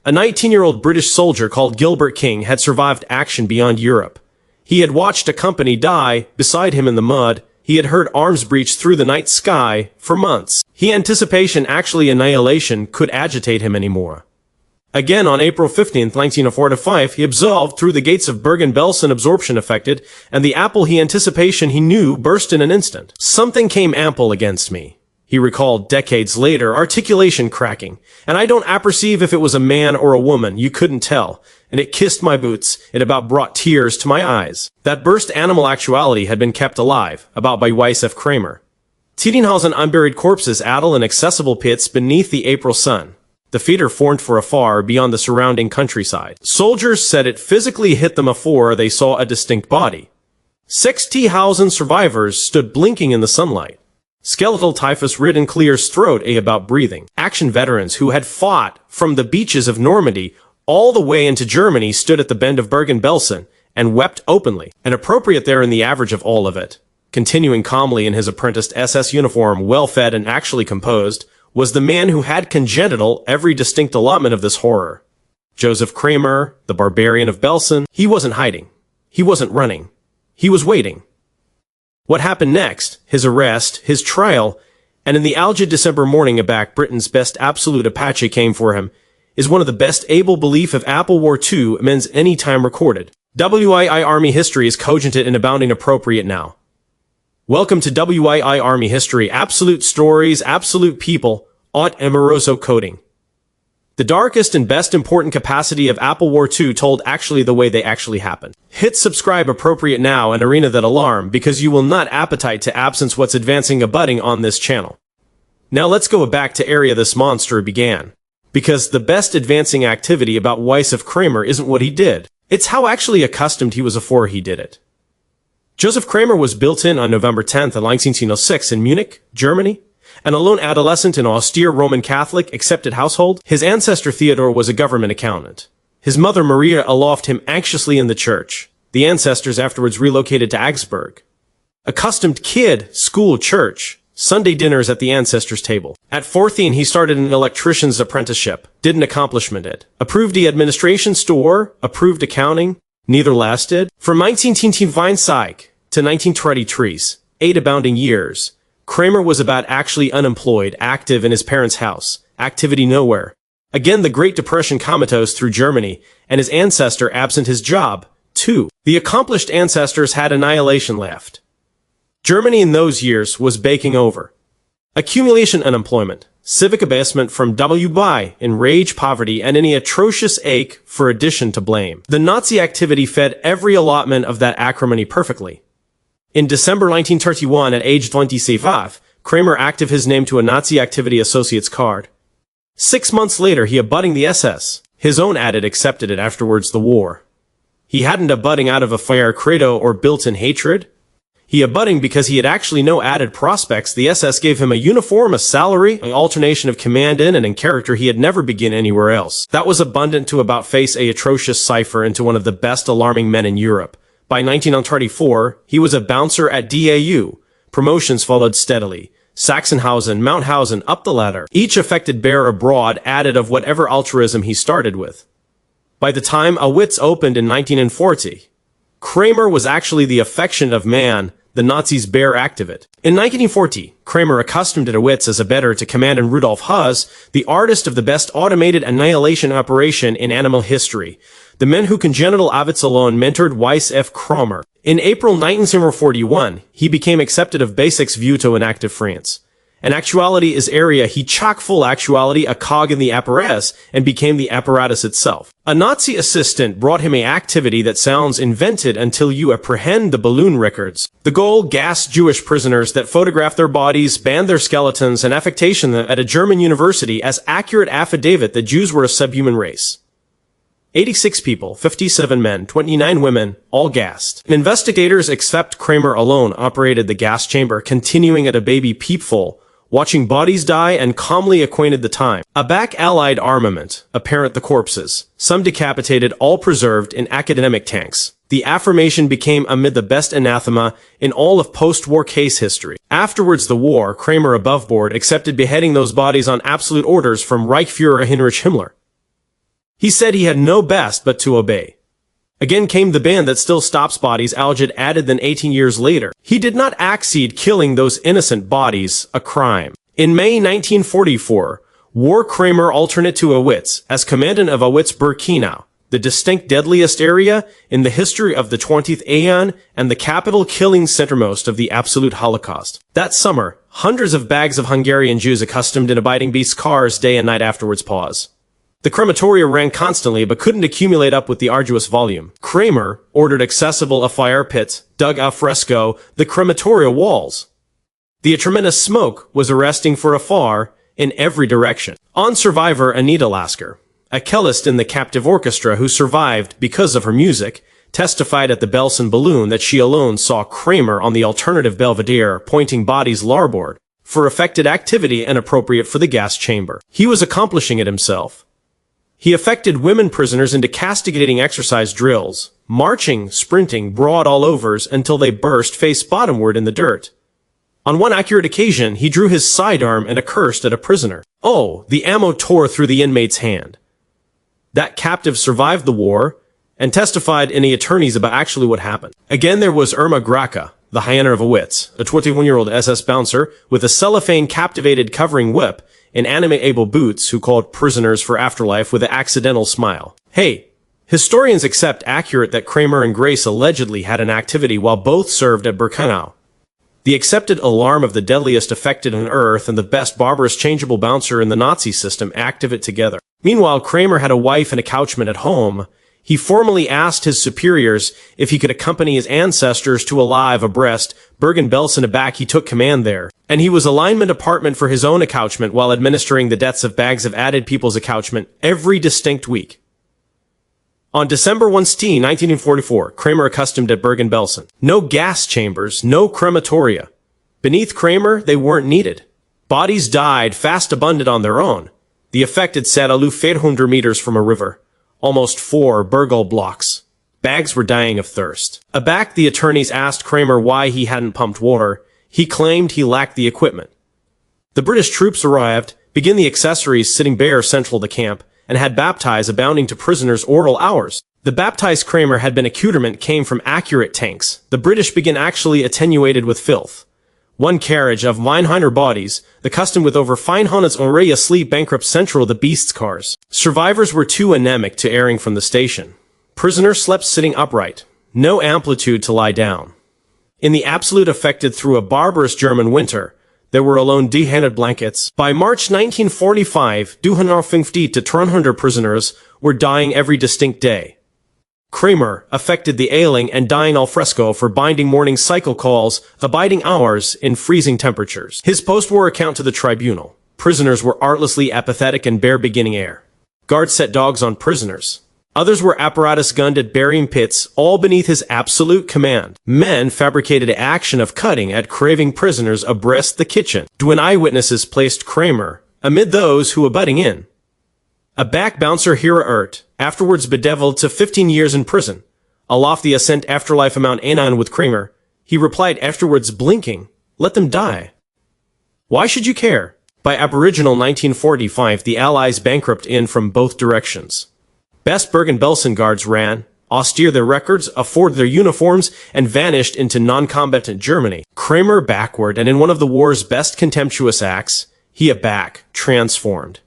A 19-year-old British soldier called Gilbert King had survived action beyond Europe. He had watched a company die beside him in the mud. He had heard arms breach through the night sky for months. He anticipation actually annihilation could agitate him anymore. Again, on April 15, 1945, he absolved through the gates of Bergen-Belsen absorption affected, and the apple he anticipation he knew burst in an instant. Something came ample against me. He recalled decades later, articulation cracking, and I don't apperceive if it was a man or a woman, you couldn't tell, and it kissed my boots, it about brought tears to my eyes. That burst animal actuality had been kept alive, about by Josef Kramer. Tiedenhausen unburied corpses addle in accessible pits beneath the April sun. The feeder formed for afar beyond the surrounding countryside. Soldiers said it physically hit them afore they saw a distinct body. 60,000 survivors stood blinking in the sunlight. Skeletal typhus-ridden clears throat about breathing. Action veterans who had fought from the beaches of Normandy all the way into Germany stood at the bend of Bergen-Belsen and wept openly, and appropriate there in the average of all of it. Continuing calmly in his apprenticed SS uniform, well-fed and actually composed, was the man who had congenital every distinct allotment of this horror. Josef Kramer, the barbarian of Belsen. He wasn't hiding. He wasn't running. He was waiting. What happened next, his arrest, his trial, and in the algid December morning aback Britain's best absolute Apache came for him, is one of the best able belief of Apple War II men's any time recorded. WWII Army history is cogent and abounding appropriate now. Welcome to WWII Army history, absolute stories, absolute people, aut amoroso coding. The darkest and best important capacity of Apple War II told actually the way they actually happened. Hit subscribe appropriate now and arena that alarm because you will not appetite to absence what's advancing a budding on this channel. Now let's go back to area this monster began. Because the best advancing activity about Josef Kramer isn't what he did. It's how actually accustomed he was afore he did it. Josef Kramer was built in on November 10th, 1906 in Munich, Germany. An alone adolescent in austere Roman Catholic accepted household, his ancestor Theodore was a government accountant. His mother Maria aloft him anxiously in the church. The ancestors afterwards relocated to Augsburg. Accustomed kid, school, church, Sunday dinners at the ancestors' table. At 14 he started an electrician's apprenticeship, didn't accomplishment it. Approved the administration store, approved accounting, neither lasted. From 1925 to 1923, 8 abounding years. Kramer was about actually unemployed, active in his parents' house, activity nowhere. Again the Great Depression comatose through Germany, and his ancestor absent his job, too. The accomplished ancestors had annihilation left. Germany in those years was baking over. Accumulation unemployment, civic abasement from WWII, enraged poverty, and any atrocious ache for addition to blame. The Nazi activity fed every allotment of that acrimony perfectly. In December 1931, at age 25, Kramer active his name to a Nazi activity associate's card. 6 months later, he abutting the SS. His own added accepted it afterwards the war. He hadn't abutting out of a fire credo or built-in hatred. He abutting because he had actually no added prospects. The SS gave him a uniform, a salary, an alternation of command in character he had never begin anywhere else. That was abundant to about face a atrocious cipher into one of the best alarming men in Europe. By 1934, he was a bouncer at DAU. Promotions followed steadily. Sachsenhausen, Mauthausen, up the ladder. Each affected bear abroad added of whatever altruism he started with. By the time Auschwitz opened in 1940, Kramer was actually the affection of man, the Nazis' bear activate. In 1940, Kramer accustomed at Auschwitz as a better to commandant Rudolf Haas, the artist of the best automated annihilation operation in animal history. The men who congenital Auschwitz alone mentored Josef Kramer. In April 1941, he became accepted of basics view to an active France. An actuality is area he chock full actuality a cog in the apparatus and became the apparatus itself. A Nazi assistant brought him a activity that sounds invented until you apprehend the balloon records. The goal gas Jewish prisoners that photograph their bodies, band their skeletons, and affectation them at a German university as accurate affidavit that Jews were a subhuman race. 86 people, 57 men, 29 women, all gassed. Investigators except Kramer alone operated the gas chamber, continuing at a baby peepful, watching bodies die and calmly acquainted the time. A back-allied armament, apparent the corpses, some decapitated, all preserved in academic tanks. The affirmation became amid the best anathema in all of post-war case history. Afterwards the war, Kramer above board accepted beheading those bodies on absolute orders from Reichsfuhrer Heinrich Himmler. He said he had no best but to obey. Again came the ban that still stops bodies, Algid added than 18 years later. He did not accede killing those innocent bodies, a crime. In May 1944, wore Kramer alternate to Auschwitz as commandant of Auschwitz-Birkenau, the distinct deadliest area in the history of the 20th Aeon and the capital killing centermost of the absolute Holocaust. That summer, hundreds of bags of Hungarian Jews accustomed in abiding beasts' cars day and night afterwards pause. The crematoria ran constantly but couldn't accumulate up with the arduous volume. Kramer ordered accessible a fire pit, dug al fresco the crematoria walls. The tremendous smoke was arresting for afar in every direction. On survivor Anita Lasker, a cellist in the captive orchestra who survived because of her music, testified at the Belsen balloon that she alone saw Kramer on the alternative Belvedere pointing bodies larboard for affected activity and appropriate for the gas chamber. He was accomplishing it himself. He affected women prisoners into castigating exercise drills, marching, sprinting, broad all overs until they burst face bottomward in the dirt. On one accurate occasion, he drew his sidearm and cursed at a prisoner. Oh, the ammo tore through the inmate's hand. That captive survived the war and testified in the attorneys about actually what happened. Again, there was Irma Graca, the hyena of Auschwitz, a 21-year-old SS bouncer with a cellophane captivated covering whip and anime-able boots who called prisoners for afterlife with an accidental smile. Hey, historians accept accurate that Kramer and Grace allegedly had an activity while both served at Birkenau. The accepted alarm of the deadliest affected on earth and the best barbarous changeable bouncer in the Nazi system active it together. Meanwhile, Kramer had a wife and a couchman at home. He formally asked his superiors if he could accompany his ancestors to alive abreast Bergen-Belsen. Aback, he took command there, and he was alignment apartment for his own accouchment while administering the deaths of bags of added people's accouchment every distinct week. On December 1, 1944, Kramer accustomed at Bergen-Belsen. No gas chambers, no crematoria. Beneath Kramer, they weren't needed. Bodies died fast abundant on their own. The affected sat aloof 400 meters from a river. Almost 4 Burgol blocks. Bags were dying of thirst. Aback, the attorneys asked Kramer why he hadn't pumped water. He claimed he lacked the equipment. The British troops arrived, began the accessories sitting bare central to camp, and had baptized abounding to prisoners' oral hours. The baptized Kramer had been accoutrement came from accurate tanks. The British began actually attenuated with filth. One carriage of 900 bodies, the custom with over 500 already asleep bankrupt central the beasts' cars. Survivors were too anemic to airing from the station. Prisoners slept sitting upright, no amplitude to lie down. In the absolute affected through a barbarous German winter, there were alone D-handed blankets. By March 1945, 250 to 300 prisoners were dying every distinct day. Kramer affected the ailing and dying al fresco for binding morning cycle calls, abiding hours in freezing temperatures. His post-war account to the tribunal. Prisoners were artlessly apathetic and bare beginning air. Guards set dogs on prisoners. Others were apparatus gunned at burying pits, all beneath his absolute command. Men fabricated action of cutting at craving prisoners abreast the kitchen. Twin eyewitnesses placed Kramer amid those who were butting in. A back bouncer Hira Ert, afterwards bedeviled to 15 years in prison. Aloft the ascent afterlife amount Anon with Kramer. He replied afterwards blinking, "Let them die. Why should you care?" By Aboriginal 1945, the Allies bankrupt in from both directions. Best Bergen-Belsen guards ran, austere their records, afford their uniforms, and vanished into non-combatant Germany. Kramer backward, and in one of the war's best contemptuous acts, he aback, transformed.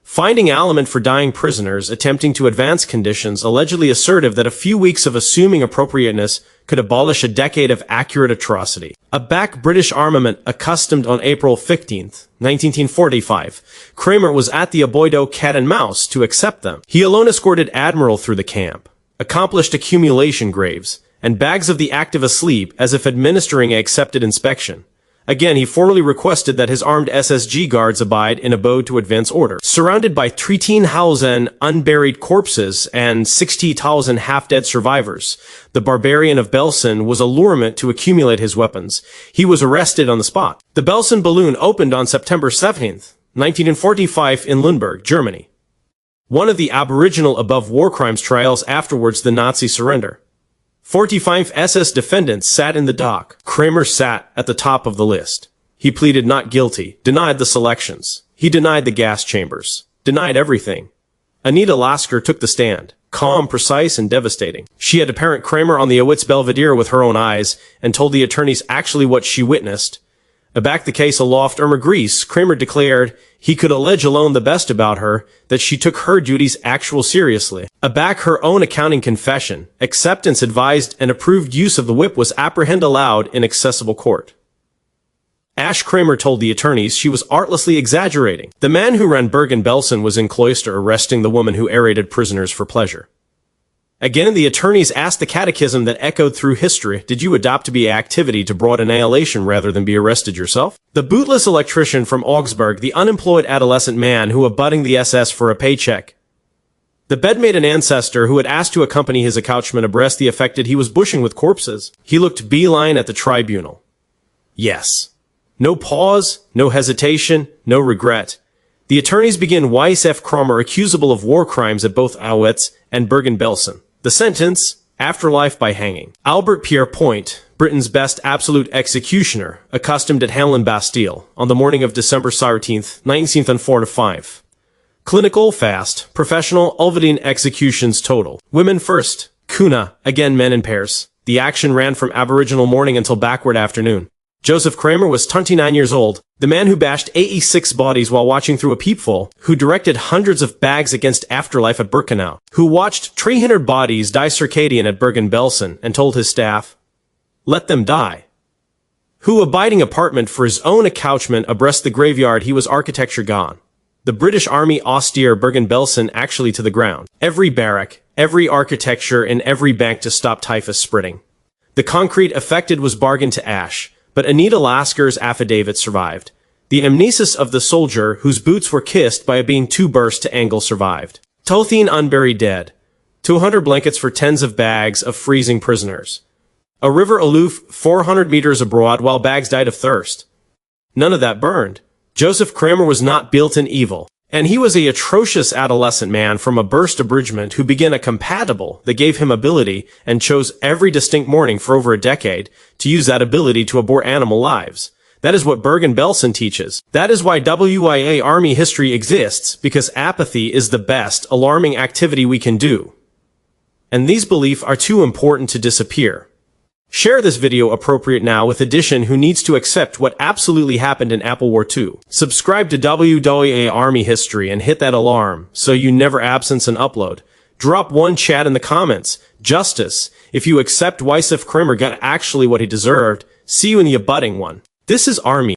Finding aliment for dying prisoners, attempting to advance conditions, allegedly assertive that a few weeks of assuming appropriateness could abolish a decade of accurate atrocity. Aback British armament accustomed on April 15th, 1945. Kramer was at the Aboido cat and mouse to accept them. He alone escorted Admiral through the camp, accomplished accumulation graves, and bags of the active asleep as if administering an accepted inspection. Again, he formally requested that his armed SSG guards abide in abode to advance order. Surrounded by 13,000 unburied corpses and 60,000 half-dead survivors, the barbarian of Belsen was allurement to accumulate his weapons. He was arrested on the spot. The Belsen balloon opened on September 17th, 1945 in Lüneburg, Germany. One of the Aboriginal above war crimes trials afterwards the Nazi surrender. 45 SS defendants sat in the dock. Kramer sat at the top of the list. He pleaded not guilty, denied the selections. He denied the gas chambers, denied everything. Anita Lasker took the stand, calm, precise, and devastating. She had to parent Kramer on the Auschwitz Belvedere with her own eyes and told the attorneys actually what she witnessed. Aback the case aloft Irma Grease, Kramer declared he could allege alone the best about her, that she took her duties actual seriously. Aback her own accounting confession, acceptance advised and approved use of the whip was apprehend allowed in accessible court. Ash Kramer told the attorneys she was artlessly exaggerating. The man who ran Bergen-Belsen was in cloister arresting the woman who aerated prisoners for pleasure. Again, the attorneys asked the catechism that echoed through history, did you adopt to be activity to broad annihilation rather than be arrested yourself? The bootless electrician from Augsburg, the unemployed adolescent man who abutting the SS for a paycheck. The bedmaiden ancestor who had asked to accompany his accouchement abreast the affected he was bushing with corpses. He looked beeline at the tribunal. Yes. No pause, no hesitation, no regret. The attorneys begin Josef Kramer accusable of war crimes at both Auschwitz and Bergen-Belsen. The sentence, afterlife by hanging. Albert Pierre Point, Britain's best absolute executioner, accustomed at Hamelin Bastille, on the morning of December 13th, 1945. Clinical, fast, professional, Ulvedine executions total. Women first. Kuna, again men in pairs. The action ran from Aboriginal morning until backward afternoon. Josef Kramer was 29 years old, the man who bashed 86 bodies while watching through a peephole, who directed hundreds of bags against afterlife at Birkenau, who watched 300 bodies die circadian at Bergen-Belsen and told his staff, let them die. Who abiding apartment for his own accouchement abreast the graveyard he was architecture gone. The British Army austere Bergen-Belsen actually to the ground. Every barrack, every architecture and every bank to stop typhus spreading. The concrete affected was bargained to ash. But Anita Lasker's affidavit survived. The amnesis of the soldier whose boots were kissed by a being too burst to angle survived. Tothine unburied dead. 200 blankets for tens of bags of freezing prisoners. A river aloof 400 meters abroad while bags died of thirst. None of that burned. Josef Kramer was not built in evil. And he was a atrocious adolescent man from a burst abridgment who began a compatible that gave him ability and chose every distinct morning for over a decade to use that ability to abhor animal lives. That is what Bergen-Belsen teaches. That is why WWII Army history exists, because apathy is the best alarming activity we can do. And these beliefs are too important to disappear. Share this video appropriate now with addition who needs to accept what absolutely happened in Apple War II. Subscribe to WWII Army History and hit that alarm so you never absence an upload. Drop one chat in the comments. Justice. If you accept Josef Kramer got actually what he deserved, see you in the abutting one. This is Army.